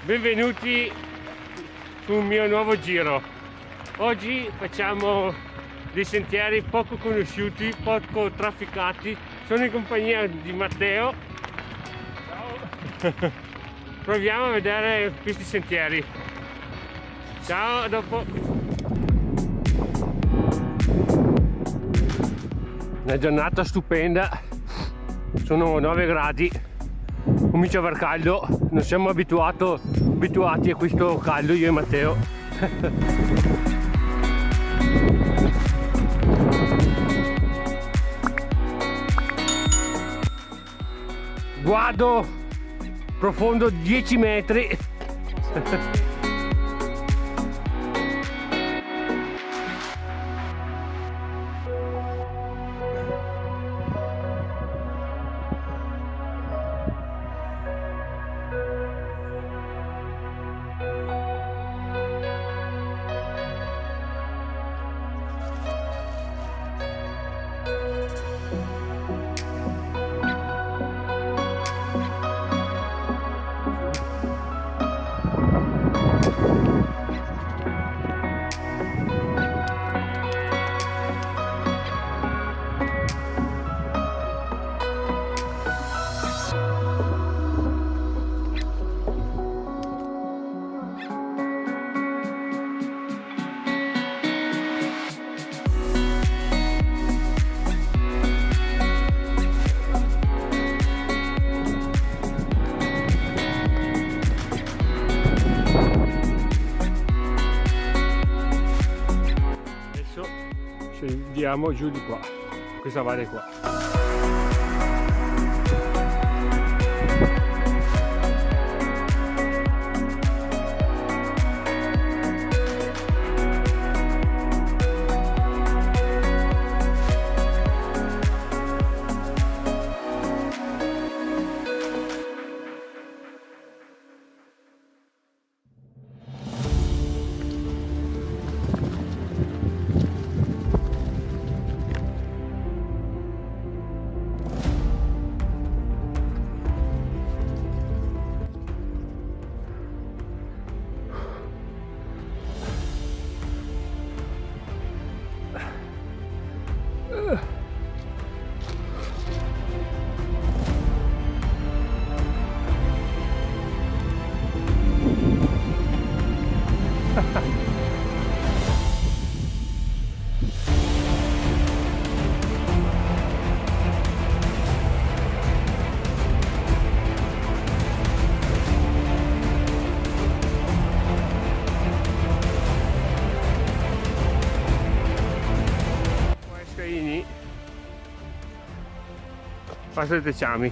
Benvenuti sul mio nuovo giro. Oggi facciamo dei sentieri poco conosciuti, poco trafficati. Sono in compagnia di Matteo. Ciao. Proviamo a vedere questi sentieri. Ciao, a dopo. Una giornata stupenda, sono 9 gradi, comincia a far caldo, non siamo abituati a questo caldo io e Matteo. Guardo profondo 10 metri. Scendiamo giù di qua, questa valle qua. Passa dei ciami.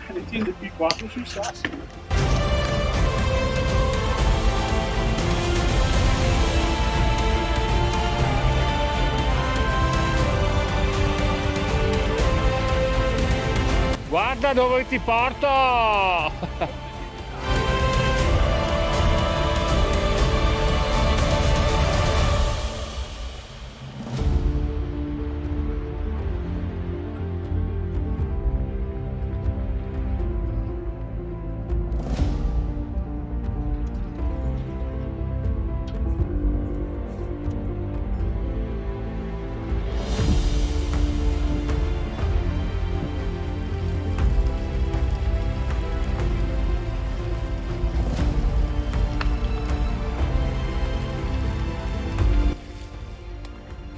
Le tiende più 4 sui sassi. Guarda dove ti porto!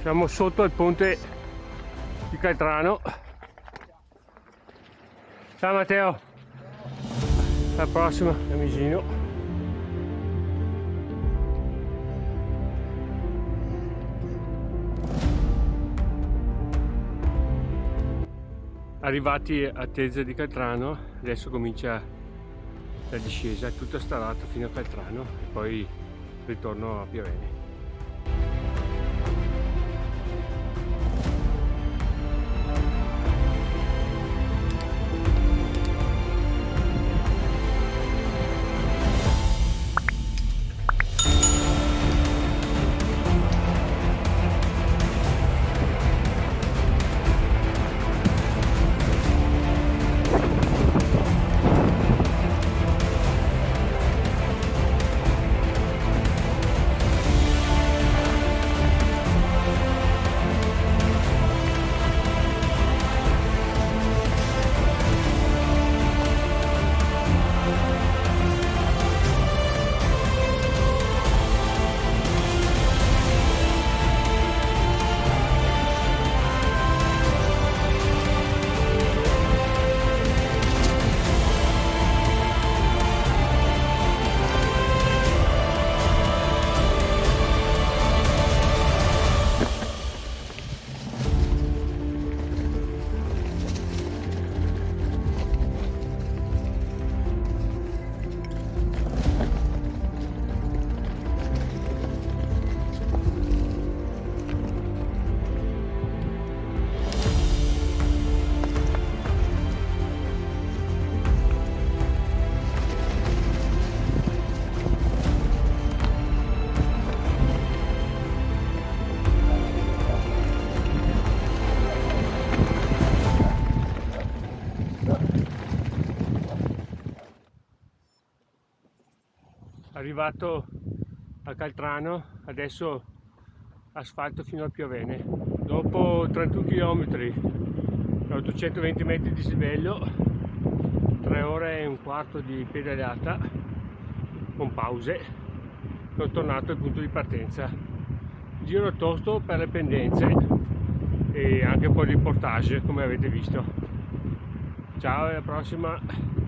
Siamo sotto il ponte di Caltrano. Ciao Matteo, alla prossima amisino. Arrivati a Tezza di Caltrano, adesso comincia la discesa, è tutto starato fino a Caltrano e poi ritorno a Piavene. arrivato a Caltrano, adesso asfalto fino a Piovene. Dopo 31 km, 820 metri di dislivello, 3 ore e un quarto di pedalata con pause, sono tornato al punto di partenza. Giro tosto per le pendenze e anche un po' di portage, come avete visto. Ciao, alla prossima!